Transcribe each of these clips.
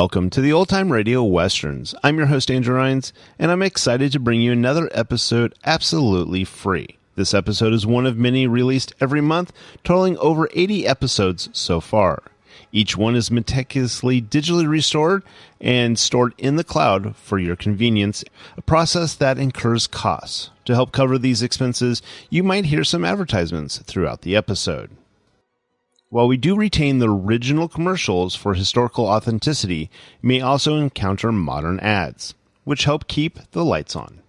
Welcome to the Old Time Radio Westerns. I'm your host, Andrew Rines, and I'm excited to bring you another episode absolutely free. This episode is one of many released every month, totaling over 80 episodes so far. Each one is meticulously digitally restored and stored in the cloud for your convenience, a process that incurs costs. To help cover these expenses, you might hear some advertisements throughout the episode. While we do retain the original commercials for historical authenticity, you may also encounter modern ads, which help keep the lights on.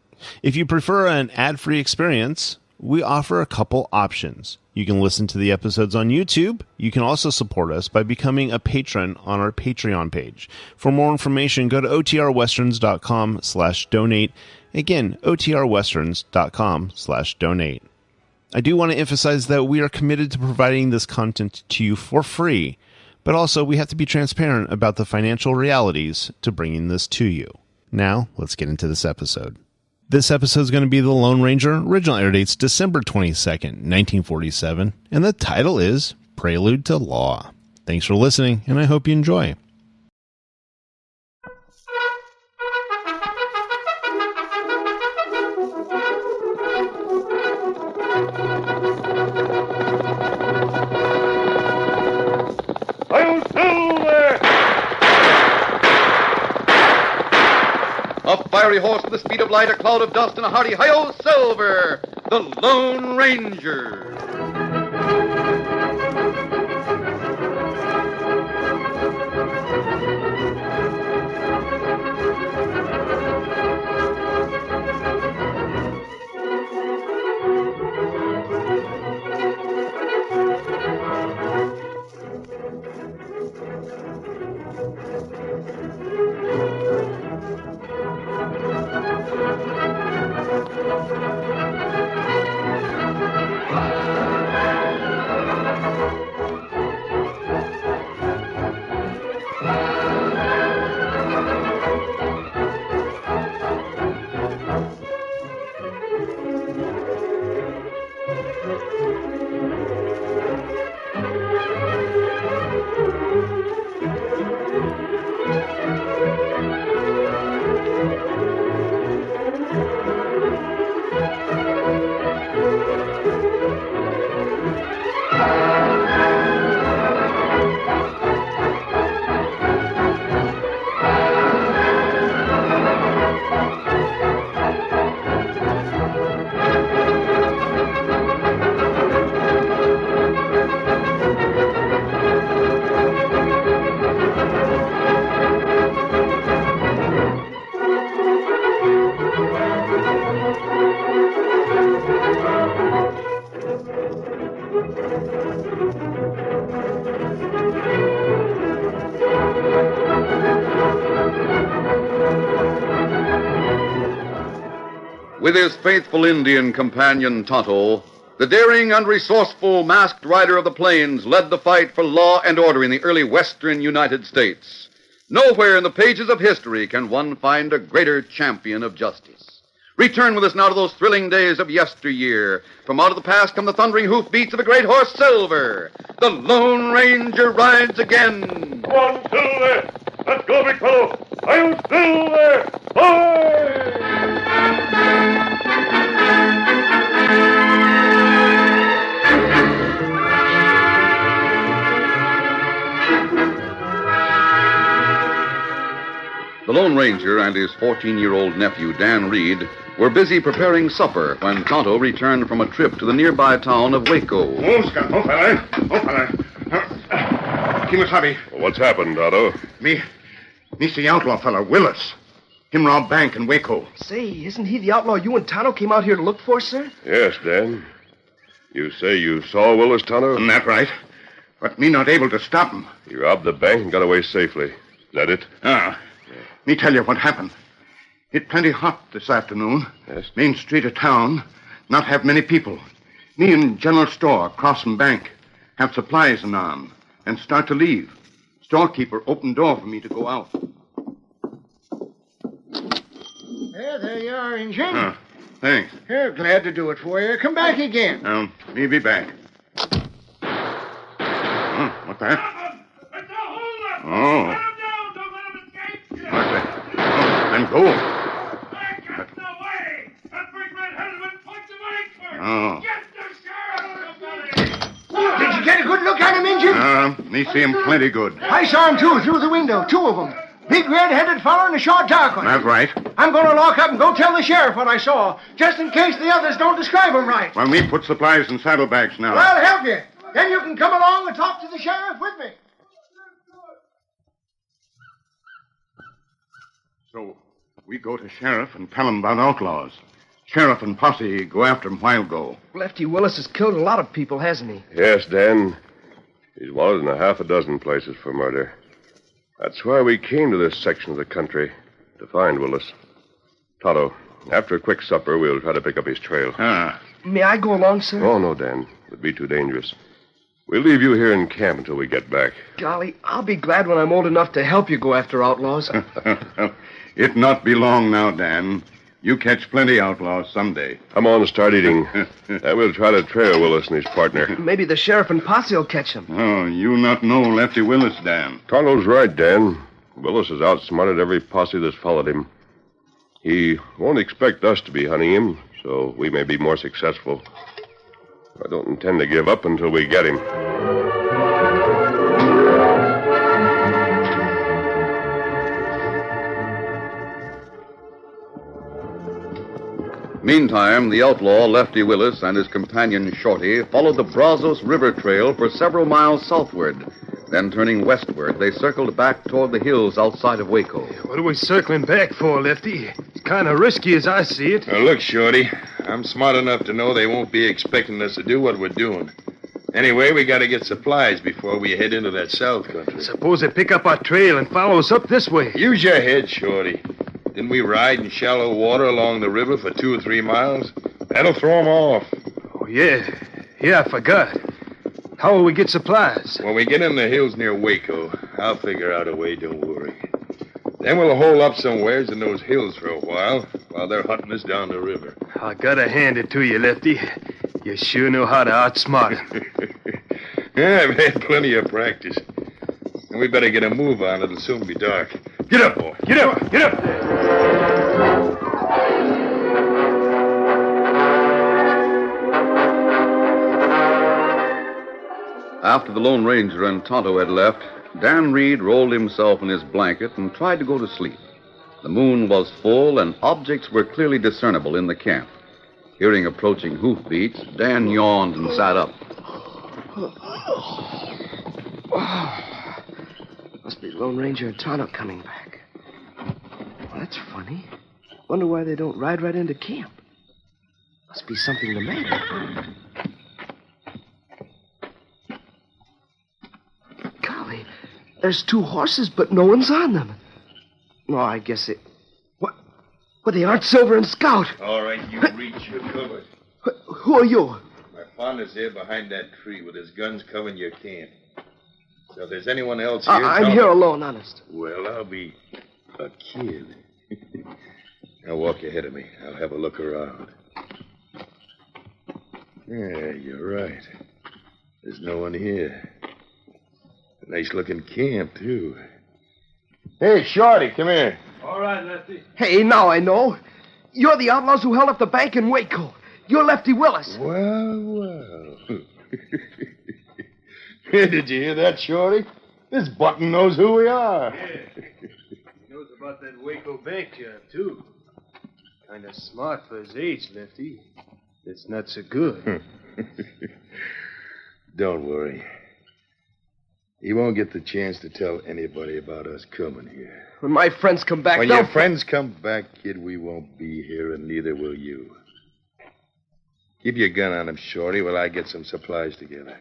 If you prefer an ad-free experience, we offer a couple options. You can listen to the episodes on YouTube. You can also support us by becoming a patron on our Patreon page. For more information, go to otrwesterns.com/donate. Again, otrwesterns.com/donate. I do want to emphasize that we are committed to providing this content to you for free, but also we have to be transparent about the financial realities to bringing this to you. Now, let's get into this episode. This episode is going to be The Lone Ranger. Original air date's December 22nd, 1947, and the title is Prelude to Law. Thanks for listening, and I hope you enjoy. A fiery horse with the speed of light, a cloud of dust, and a hearty hi-yo Silver, the Lone Ranger. With his faithful Indian companion Tonto, the daring and resourceful masked rider of the plains led the fight for law and order in the early western United States. Nowhere in the pages of history can one find a greater champion of justice. Return with us now to those thrilling days of yesteryear. From out of the past come the thundering hoofbeats of the great horse Silver. The Lone Ranger rides again. Come on, Silver! Let's go, big fellow! I'm Silver! Hoy! The Lone Ranger and his 14-year-old nephew, Dan Reed, were busy preparing supper when Tonto returned from a trip to the nearby town of Waco. Oh, Scott. Oh, fella. Kimasabi. What's happened, Tonto? Me see outlaw fella, Willis. Him rob bank in Waco. Say, isn't he the outlaw you and Tonto came out here to look for, sir? Yes, Dan. You say you saw Willis, Tonto? That right. But me not able to stop him. He robbed the bank and got away safely. Is that it? Me tell you what happened. It plenty hot this afternoon. Yes? Main street of town. Not have many people. Me in general store across from bank. Have supplies and on. And start to leave. Storekeeper opened door for me to go out. There you are, Injun. Thanks. Glad to do it for you. Come back again. Me be back. What that? Oh. Go. Get away! That big red-headed one punch him right first! Oh. Get the sheriff! Did you get a good look at him, Injun? Me see him plenty good. I saw him, too, through the window. Two of them. Big red-headed fellow and a short dark one. That's right. I'm going to lock up and go tell the sheriff what I saw, just in case the others don't describe him right. Well, me put supplies in saddlebags now. Well, I'll help you. Then you can come along and talk to the sheriff with me. So, we go to sheriff and tell him about outlaws. Sheriff and posse go after him while go. Lefty Willis has killed a lot of people, hasn't he? Yes, Dan. He's wanted in a half a dozen places for murder. That's why we came to this section of the country, to find Willis. Tonto, after a quick supper, we'll try to pick up his trail. May I go along, sir? Oh, no, Dan. It'd be too dangerous. We'll leave you here in camp until we get back. Golly, I'll be glad when I'm old enough to help you go after outlaws. It not be long now, Dan. You catch plenty outlaws someday. Come on, start eating. We'll try to trail Willis and his partner. Maybe the sheriff and posse will catch him. Oh, you not know Lefty Willis, Dan. Tonto's right, Dan. Willis has outsmarted every posse that's followed him. He won't expect us to be hunting him, so we may be more successful. I don't intend to give up until we get him. Meantime, the outlaw, Lefty Willis, and his companion, Shorty, followed the Brazos River Trail for several miles southward. Then, turning westward, they circled back toward the hills outside of Waco. What are we circling back for, Lefty? It's kind of risky as I see it. Now, look, Shorty, I'm smart enough to know they won't be expecting us to do what we're doing. Anyway, we got to get supplies before we head into that south country. Suppose they pick up our trail and follow us up this way. Use your head, Shorty. Didn't we ride in shallow water along the river for 2 or 3 miles? That'll throw 'em off. Oh, yeah. Yeah, I forgot. How will we get supplies? When we get in the hills near Waco, I'll figure out a way, don't worry. Then we'll hole up somewheres in those hills for a while they're hunting us down the river. I gotta hand it to you, Lefty. You sure know how to outsmart 'em. Yeah, I've had plenty of practice. And we better get a move on. It'll soon be dark. Get up, boy. Get up. Get up there. After the Lone Ranger and Tonto had left, Dan Reed rolled himself in his blanket and tried to go to sleep. The moon was full and objects were clearly discernible in the camp. Hearing approaching hoofbeats, Dan yawned and sat up. Must be Lone Ranger and Tonto coming back. Well, that's funny. Wonder why they don't ride right into camp. Must be something the matter. Golly, there's 2 horses, but no one's on them. No, I guess it... What? Well, they aren't Silver and Scout. All right, you reach your cover. Who are you? My father's here behind that tree with his guns covering your camp. So if there's anyone else here... I'm here alone, honest. Well, I'll be a kid. Now walk ahead of me. I'll have a look around. Yeah, you're right. There's no one here. A nice-looking camp, too. Hey, Shorty, come here. All right, Lefty. Hey, now I know. You're the outlaws who held up the bank in Waco. You're Lefty Willis. Well. Did you hear that, Shorty? This button knows who we are. Yeah. He knows about that Waco bank job, too. Kind of smart for his age, Lefty. It's not so good. Don't worry. He won't get the chance to tell anybody about us coming here. When my friends come back, When they'll... your friends come back, kid, we won't be here, and neither will you. Keep your gun on him, Shorty, while I get some supplies together.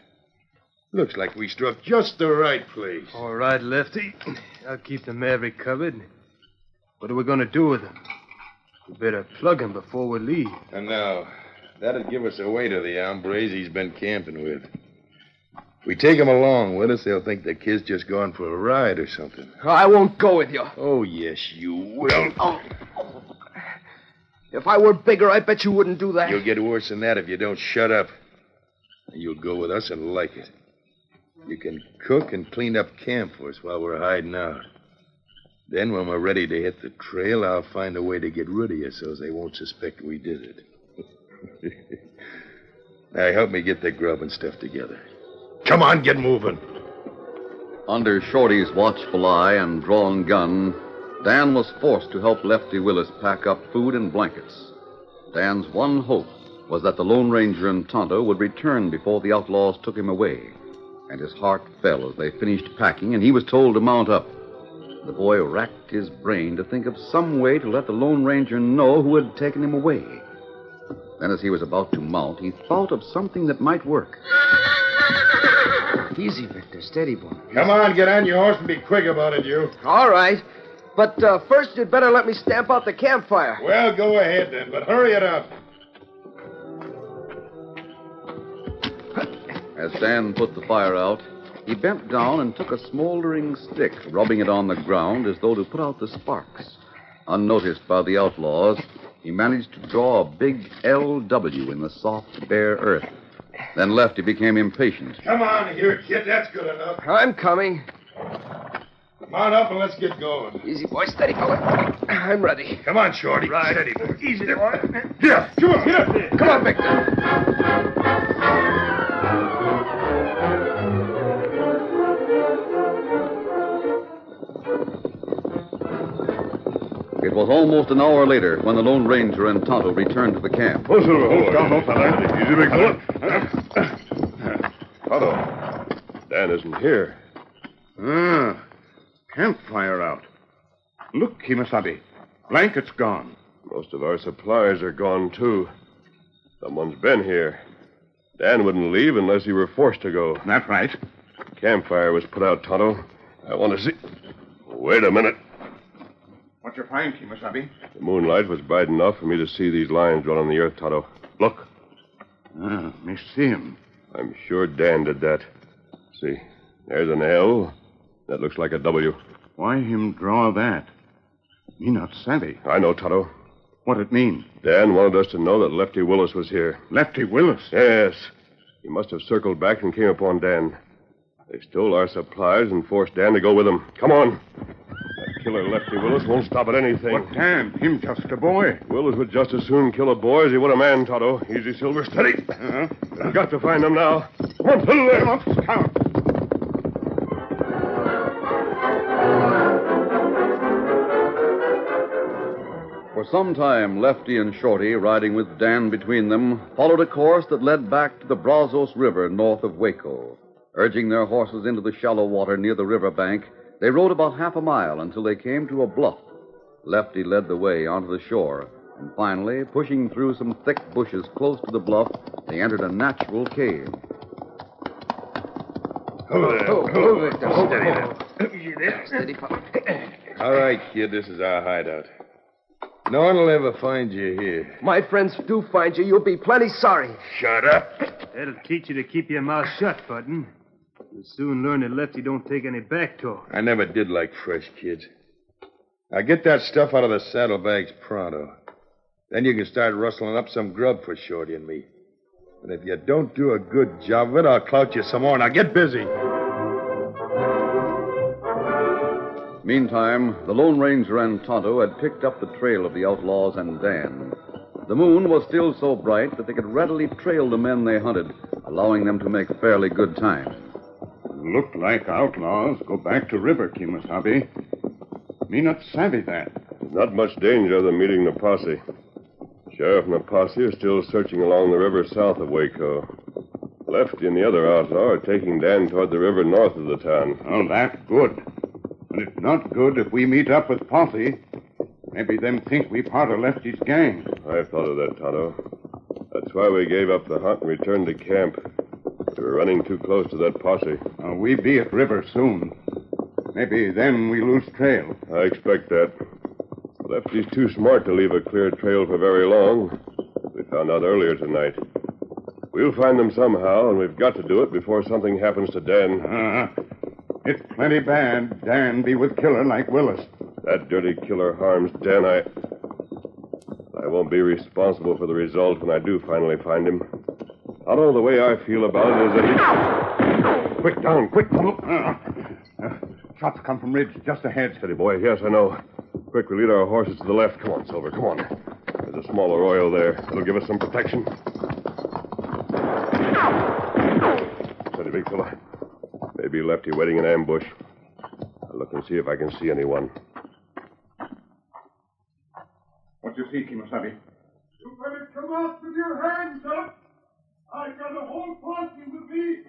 Looks like we struck just the right place. All right, Lefty. I'll keep the Maverick covered. What are we going to do with him? We better plug him before we leave. And now, that'd give us away to the hombres he's been camping with. If we take him along with us, they'll think the kid's just gone for a ride or something. I won't go with you. Oh, yes, you will. Oh. If I were bigger, I bet you wouldn't do that. You'll get worse than that if you don't shut up. You'll go with us and like it. You can cook and clean up camp for us while we're hiding out. Then, when we're ready to hit the trail, I'll find a way to get rid of you so they won't suspect we did it. Now, help me get the grub and stuff together. Come on, get moving. Under Shorty's watchful eye and drawn gun, Dan was forced to help Lefty Willis pack up food and blankets. Dan's one hope was that the Lone Ranger and Tonto would return before the outlaws took him away. And his heart fell as they finished packing, and he was told to mount up. The boy racked his brain to think of some way to let the Lone Ranger know who had taken him away. Then, as he was about to mount, he thought of something that might work. Easy, Victor. Steady, boy. Come on, get on your horse and be quick about it, you. All right. But first, you'd better let me stamp out the campfire. Well, go ahead then, but hurry it up. As Dan put the fire out, he bent down and took a smoldering stick, rubbing it on the ground as though to put out the sparks. Unnoticed by the outlaws, he managed to draw a big LW in the soft, bare earth. Then Lefty became impatient. Come on here, kid. That's good enough. I'm coming. Come on up and let's get going. Easy, boy. Steady, fella. I'm ready. Come on, Shorty. Right. Steady, boy. Easy, boy. Yeah, come on, get up there. Come on, Victor. It was almost an hour later when the Lone Ranger and Tonto returned to the camp. Hold down, fella. Easy, big fella. Tonto, Dan isn't here. Campfire out. Look, Kimasabi. Blanket's gone. Most of our supplies are gone, too. Someone's been here. Dan wouldn't leave unless he were forced to go. That's right. Campfire was put out, Tonto. I want to see... Wait a minute. What you find, Kimasabi? The moonlight was bright enough for me to see these lines drawn on the earth, Tonto. Look. Me see him. I'm sure Dan did that. See, there's an L. That looks like a W. Why him draw that? Me not savvy. I know, Tonto. What it mean? Dan wanted us to know that Lefty Willis was here. Lefty Willis? Yes. He must have circled back and came upon Dan. They stole our supplies and forced Dan to go with them. Come on. That killer Lefty Willis won't stop at anything. What Dan? Him just a boy. Willis would just as soon kill a boy as he would a man, Tonto. Easy, Silver. Steady. We've got to find them now. Come on, pull there. Come on, scout. For some time, Lefty and Shorty, riding with Dan between them, followed a course that led back to the Brazos River north of Waco. Urging their horses into the shallow water near the river bank, they rode about half a mile until they came to a bluff. Lefty led the way onto the shore, and finally, pushing through some thick bushes close to the bluff, they entered a natural cave. Steady, fella. All right, kid, this is our hideout. No one will ever find you here. My friends do find you, you'll be plenty sorry. Shut up. That'll teach you to keep your mouth shut, Button. You'll soon learn that Lefty don't take any back talk. I never did like fresh kids. Now get that stuff out of the saddlebags pronto. Then you can start rustling up some grub for Shorty and me. And if you don't do a good job of it, I'll clout you some more. Now get busy. Meantime, the Lone Ranger and Tonto had picked up the trail of the outlaws and Dan. The moon was still so bright that they could readily trail the men they hunted, allowing them to make fairly good time. Look like outlaws go back to river, Kimasabi. Me not savvy that. Not much danger of them meeting the posse. Sheriff and the posse are still searching along the river south of Waco. Lefty and the other outlaw are taking Dan toward the river north of the town. Oh, that's good. But it's not good if we meet up with posse. Maybe them think we part of Lefty's gang. I thought of that, Tonto. That's why we gave up the hunt and returned to camp. We were running too close to that posse. We be at river soon. Maybe then we lose trail. I expect that. Lefty's too smart to leave a clear trail for very long. We found out earlier tonight. We'll find them somehow, and we've got to do it before something happens to Dan. It's plenty bad Dan be with killer like Willis. That dirty killer harms Dan. I won't be responsible for the result when I do finally find him. I don't know, the way I feel about it is that he... Quick, down, quick. Shots come from ridge just ahead. Steady, boy. Yes, I know. Quick, we lead our horses to the left. Come on, Silver. Come on. There's a small arroyo there. It'll give us some protection. Steady, big fella. Maybe Lefty waiting in ambush. I'll look and see if I can see anyone. What do you see, Kimasabi? You better come out with your hands up. I've got a whole posse with me,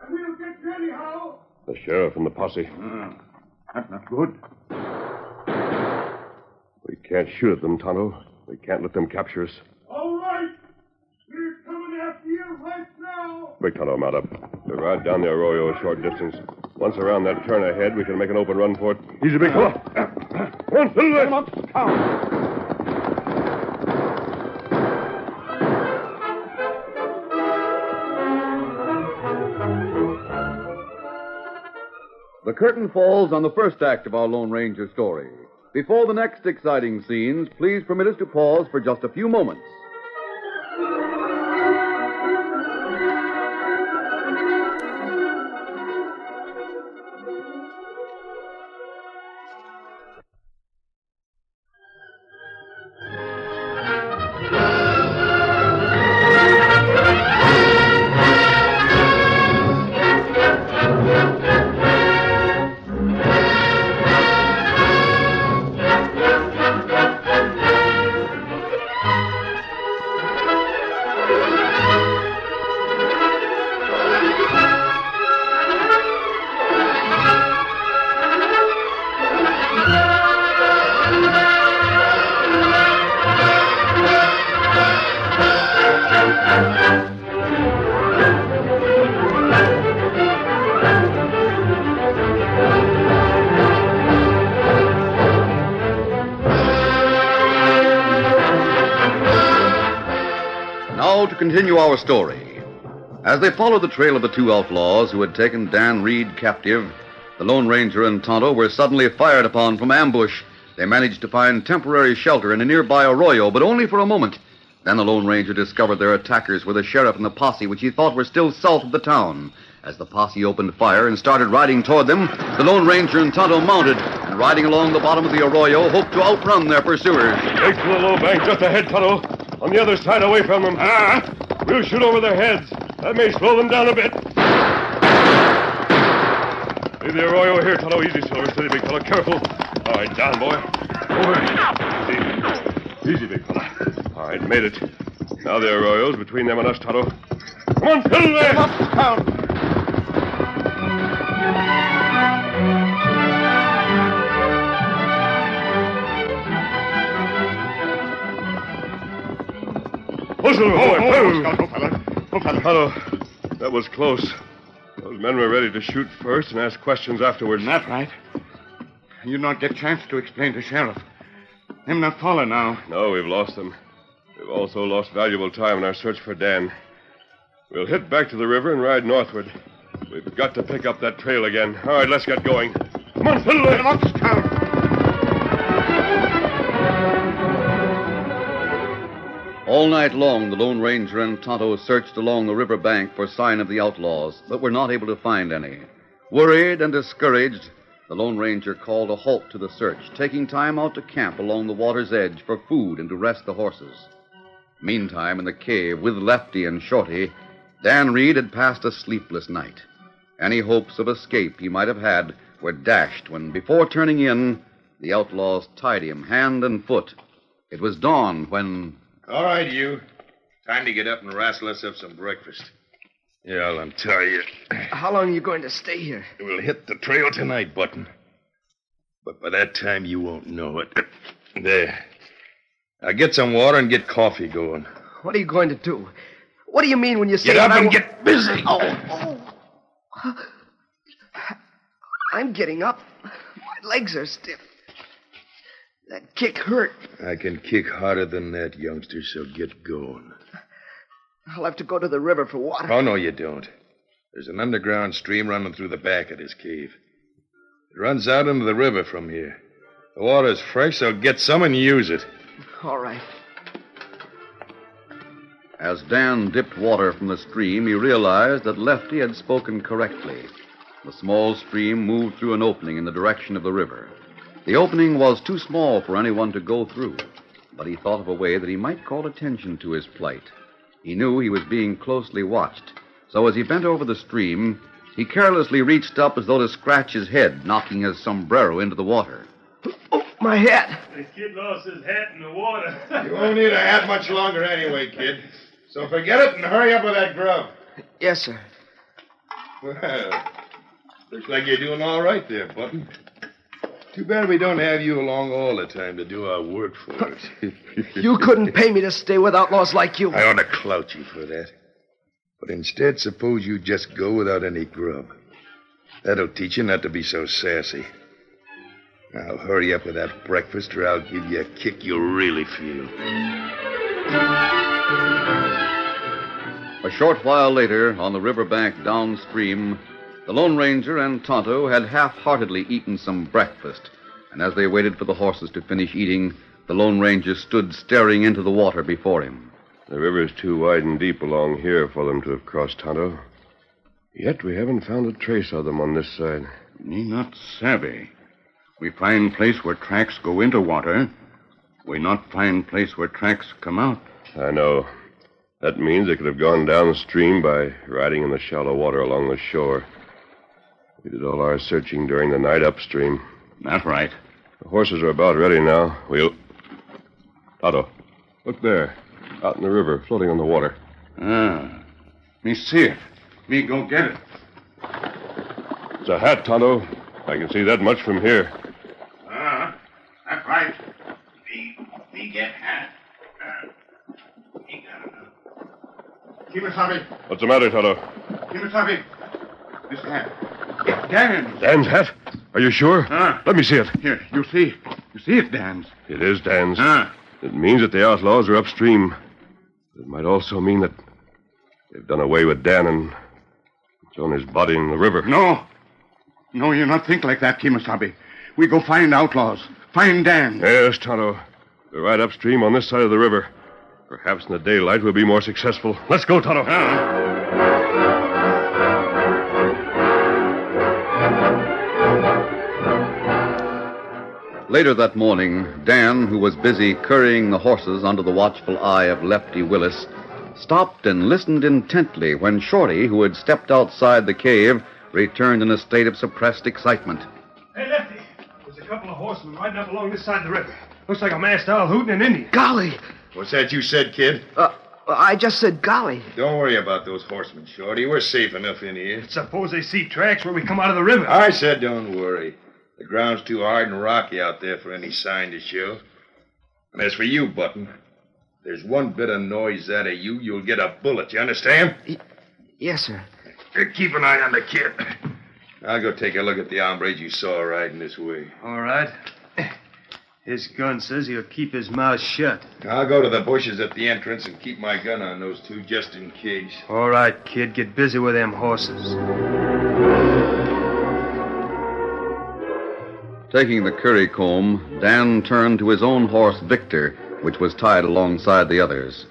and we'll get you anyhow. The sheriff and the posse. That's not good. We can't shoot at them, Tonto. We can't let them capture us. All right. We're coming after you right now. Big Tonto, mount up. We'll ride down the arroyo a short distance. Once around that turn ahead, we can make an open run for it. Easy, big fella. Come on, Silver. The curtain falls on the first act of our Lone Ranger story. Before the next exciting scenes, please permit us to pause for just a few moments. Now to continue our story. As they followed the trail of the two outlaws who had taken Dan Reed captive, the Lone Ranger and Tonto were suddenly fired upon from ambush. They managed to find temporary shelter in a nearby arroyo, but only for a moment. Then the Lone Ranger discovered their attackers were the sheriff and the posse, which he thought were still south of the town. As the posse opened fire and started riding toward them, the Lone Ranger and Tonto mounted, and riding along the bottom of the arroyo, hoped to outrun their pursuers. Take to the low bank just ahead, Tonto. On the other side, away from them. We'll shoot over their heads. That may slow them down a bit. Leave the arroyo here, Tonto. Easy, Silver. Steady, big fella. Careful. All right, down, boy. Over. Easy, big fella. All right, made it. Now the arroyo's between them and us, Tonto. Come on, Silver! Come up, down. Tonto, that was close. Those men were ready to shoot first and ask questions afterwards. That's right. You not get chance to explain to Sheriff. Them not follow now. No, we've lost them. We've also lost valuable time in our search for Dan. We'll hit back to the river and ride northward. We've got to pick up that trail again. All right, let's get going. Come on, Silver! Get 'em up, Scout. All night long, the Lone Ranger and Tonto searched along the river bank for sign of the outlaws, but were not able to find any. Worried and discouraged, the Lone Ranger called a halt to the search, taking time out to camp along the water's edge for food and to rest the horses. Meantime, in the cave with Lefty and Shorty, Dan Reed had passed a sleepless night. Any hopes of escape he might have had were dashed when, before turning in, the outlaws tied him hand and foot. It was dawn when... All right, you. Time to get up and wrestle us up some breakfast. Yeah, I'll untie you. How long are you going to stay here? We'll hit the trail tonight, Button. But by that time, you won't know it. There. Now get some water and get coffee going. What are you going to do? What do you mean when you say... Get up that and get busy. Oh. I'm getting up. My legs are stiff. That kick hurt. I can kick harder than that, youngster, so get going. I'll have to go to the river for water. Oh, no, you don't. There's an underground stream running through the back of this cave. It runs out into the river from here. The water's fresh, so get some and use it. All right. As Dan dipped water from the stream, he realized that Lefty had spoken correctly. The small stream moved through an opening in the direction of the river. The opening was too small for anyone to go through, but he thought of a way that he might call attention to his plight. He knew he was being closely watched, so as he bent over the stream, he carelessly reached up as though to scratch his head, knocking his sombrero into the water. Oh, my hat. The kid lost his hat in the water. You won't need a hat much longer anyway, kid. So forget it and hurry up with that grub. Yes, sir. Well, looks like you're doing all right there, Button. Too bad we don't have you along all the time to do our work for us. You couldn't pay me to stay with outlaws like you. I ought to clout you for that. But instead, suppose you just go without any grub. That'll teach you not to be so sassy. Now, hurry up with that breakfast, or I'll give you a kick you'll really feel. A short while later, on the riverbank downstream, the Lone Ranger and Tonto had half-heartedly eaten some breakfast, and as they waited for the horses to finish eating, the Lone Ranger stood staring into the water before him. The river's too wide and deep along here for them to have crossed, Tonto. Yet we haven't found a trace of them on this side. Me not savvy. We find place where tracks go into water. We not find place where tracks come out. I know. That means they could have gone downstream by riding in the shallow water along the shore. We did all our searching during the night upstream. That's right. The horses are about ready now. We'll... Tonto, look there. Out in the river, floating on the water. Ah. Me see it. Me go get it. It's a hat, Tonto. I can see that much from here. That's right. Me get hat. Me got it. Kimasabi. What's the matter, Tonto? Kimasabi. This hat. It's Dan's. Dan's hat? Are you sure? Let me see it. Here, you see. You see it's Dan's. It is Dan's. Ah. It means that the outlaws are upstream. It might also mean that they've done away with Dan and thrown his body in the river. No. No, you not think like that, Kimasabi. We go find outlaws. Find Dan. Yes, Tonto. They're right upstream on this side of the river. Perhaps in the daylight we'll be more successful. Let's go, Tonto. Later that morning, Dan, who was busy currying the horses under the watchful eye of Lefty Willis, stopped and listened intently when Shorty, who had stepped outside the cave, returned in a state of suppressed excitement. Hey, Lefty, there's a couple of horsemen riding up along this side of the river. Looks like a masked owl hooting an Indian. Golly. What's that you said, kid? I just said golly. Don't worry about those horsemen, Shorty. We're safe enough in here. Suppose they see tracks where we come out of the river. I said don't worry. The ground's too hard and rocky out there for any sign to show. And as for you, Button, if there's one bit of noise out of you, you'll get a bullet. You understand? Yes, sir. Keep an eye on the kid. I'll go take a look at the hombres you saw riding this way. All right. His gun says he'll keep his mouth shut. I'll go to the bushes at the entrance and keep my gun on those two just in case. All right, kid. Get busy with them horses. Taking the curry comb, Dan turned to his own horse, Victor, which was tied alongside the others.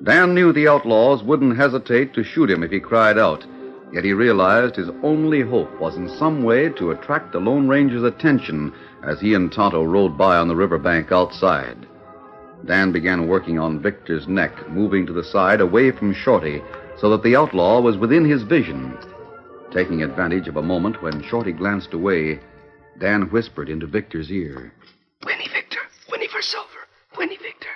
Dan knew the outlaws wouldn't hesitate to shoot him if he cried out, yet he realized his only hope was in some way to attract the Lone Ranger's attention as he and Tonto rode by on the riverbank outside. Dan began working on Victor's neck, moving to the side away from Shorty so that the outlaw was within his vision. Taking advantage of a moment when Shorty glanced away, Dan whispered into Victor's ear. Winnie, Victor. Winnie for silver. Winnie, Victor.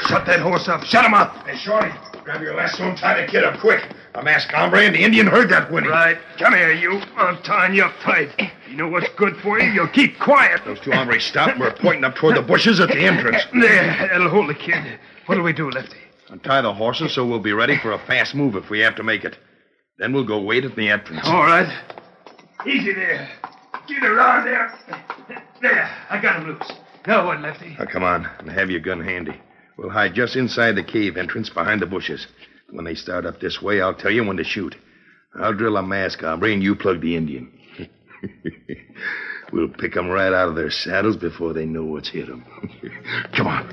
Shut that horse up. Shut him up. Hey, Shorty, grab your lasso and tie the kid up quick. A masked hombre and the Indian heard that whinny. Right. Come here, you. I'm tying you up tight. You know what's good for you? You'll keep quiet. Those two hombres stopped and were pointing up toward the bushes at the entrance. There. That'll hold the kid. What'll we do, Lefty? Untie the horses so we'll be ready for a fast move if we have to make it. Then we'll go wait at the entrance. All right. Easy there. Get around there. There. I got him loose. Now what, Lefty? Now, come on, and have your gun handy. We'll hide just inside the cave entrance behind the bushes. When they start up this way, I'll tell you when to shoot. I'll drill a mask hombre, and you plug the Indian. We'll pick them right out of their saddles before they know what's hit them. Come on.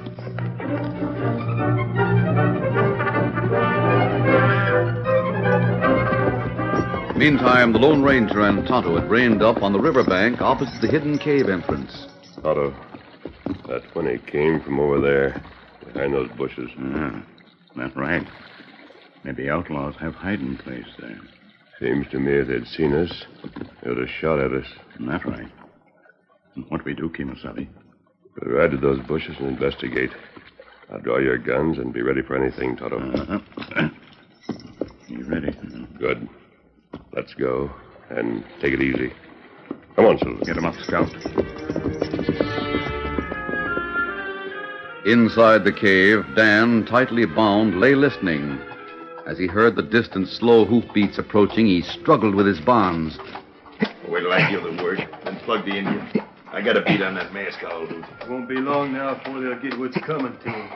Meantime, the Lone Ranger and Tonto had reined up on the riverbank opposite the hidden cave entrance. Tonto, that whinny came from over there, behind those bushes. That's right. Maybe outlaws have hiding place there. Seems to me if they'd seen us, they would have shot at us. That's right. And what do we do, Kemosabe? We'll ride to those bushes and investigate. I'll draw your guns and be ready for anything, Tonto. You ready? Good. Let's go. And take it easy. Come on, Silver. Get him up, Scout. Inside the cave, Dan, tightly bound, lay listening. As he heard the distant, slow hoofbeats approaching, he struggled with his bonds. Wait till I give the word, then plug the Indian. I got a beat on that mask, I'll do. Won't be long now before they'll get what's coming to them.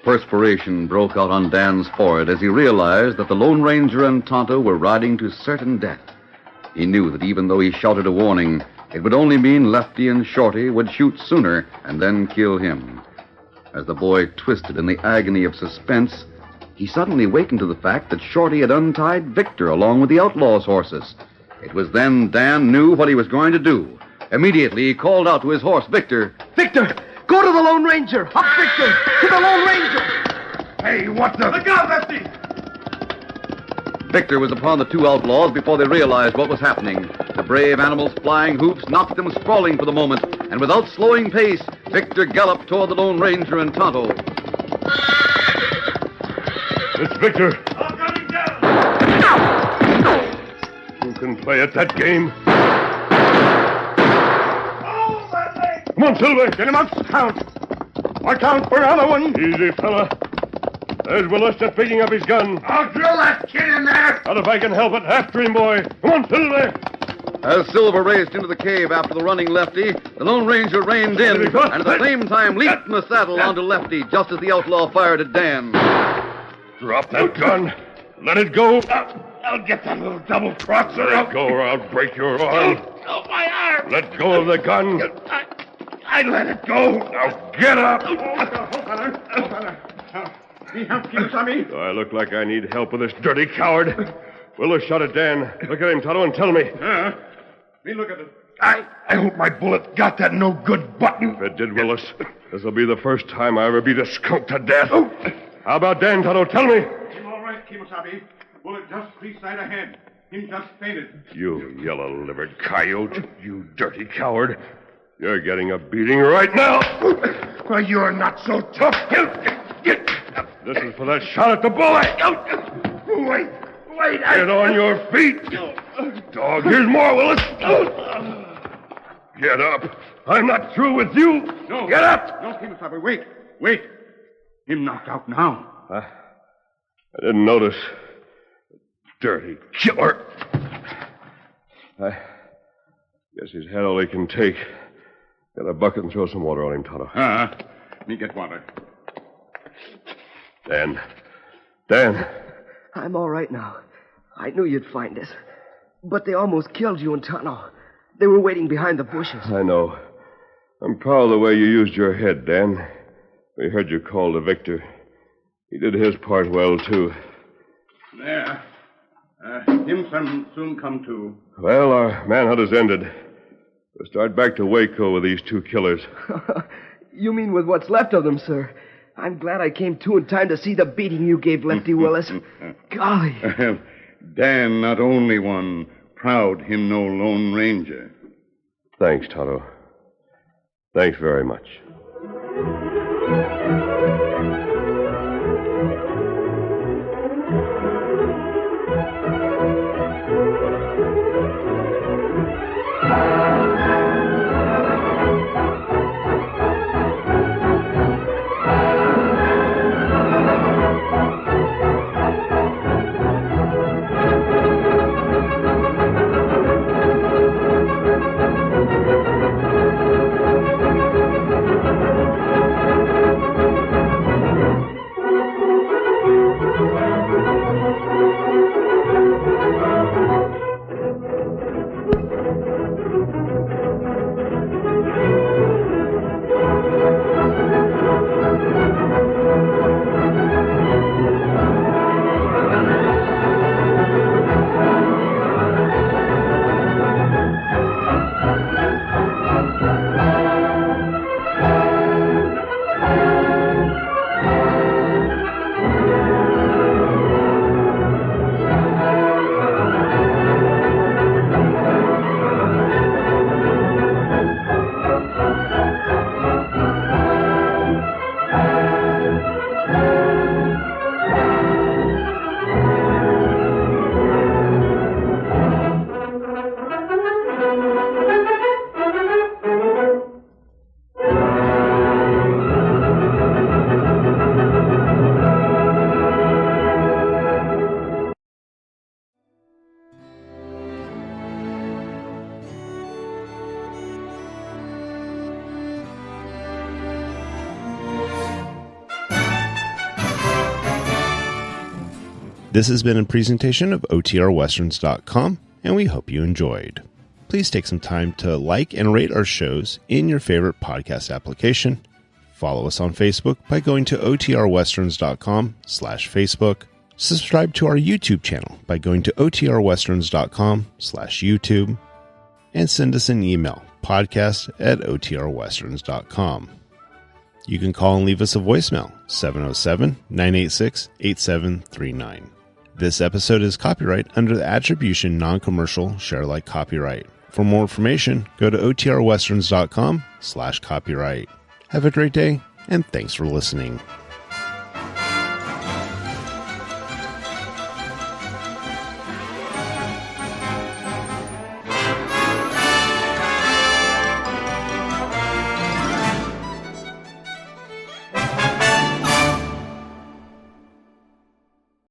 Perspiration broke out on Dan's forehead as he realized that the Lone Ranger and Tonto were riding to certain death. He knew that even though he shouted a warning, it would only mean Lefty and Shorty would shoot sooner and then kill him. As the boy twisted in the agony of suspense, he suddenly wakened to the fact that Shorty had untied Victor along with the outlaw's horses. It was then Dan knew what he was going to do. Immediately, he called out to his horse, Victor. Victor! Go to the Lone Ranger! Up, Victor! To the Lone Ranger! Hey, what the... Look out, Lefty! Victor was upon the two outlaws before they realized what was happening. The brave animal's flying hoofs knocked them sprawling for the moment, and without slowing pace, Victor galloped toward the Lone Ranger and Tonto. It's Victor. I'll gun him down! You can play at that game. Oh, my leg! Come on, Silver. Get him up, Scout. Watch out for another one. Easy, fella. There's Willis just picking up his gun. I'll drill that kid in there! Not if I can help it. After him, boy. Come on, Silver. As Silver raced into the cave after the running Lefty, the Lone Ranger reined in and at the same time leaped from the saddle onto Lefty just as the outlaw fired at Dan. Drop that gun. Let it go. I'll get that little double-crosser. Let it go or I'll break your arm. Oh, my arm! Let go of the gun. I let it go. Now get up. Me help Kemosabe? Do I look like I need help with this dirty coward? Willis shot at Dan. Look at him, Tonto, and tell me. Me look at it. I hope my bullet got that no-good button. If it did, Willis, this'll be the first time I ever beat a skunk to death. How about Dan, Tonto? Tell me. Him all right, Kemosabe. Bullet just creased ahead. Him just fainted. You yellow-livered coyote. You dirty coward. You're getting a beating right now. Why, you're not so tough. This is for that shot at the bullet. Wait. Get on your feet. Dog, here's more, Willis. Get up. I'm not through with you. No. Get up. No, Kemosabe, wait. Him knocked out now. I didn't notice. Dirty killer. I guess he's had all he can take. Get a bucket and throw some water on him, Tonto. Me get water. Dan. I'm all right now. I knew you'd find us. But they almost killed you and Tonto. They were waiting behind the bushes. I know. I'm proud of the way you used your head, Dan. We heard you call to Victor. He did his part well, too. There. Him soon come to. Well, our manhunt is ended. We'll start back to Waco with these two killers. You mean with what's left of them, sir? I'm glad I came to in time to see the beating you gave Lefty Willis. Golly. Dan not only one, proud him no Lone Ranger. Thanks, Tonto. Thanks very much. This has been a presentation of OTRWesterns.com, and we hope you enjoyed. Please take some time to like and rate our shows in your favorite podcast application. Follow us on Facebook by going to OTRWesterns.com/Facebook. Subscribe to our YouTube channel by going to OTRWesterns.com/YouTube. And send us an email, podcast@OTRWesterns.com. You can call and leave us a voicemail, 707-986-8739. This episode is copyright under the Attribution Non-Commercial Share Alike copyright. For more information, go to OTRWesterns.com/copyright. Have a great day, and thanks for listening.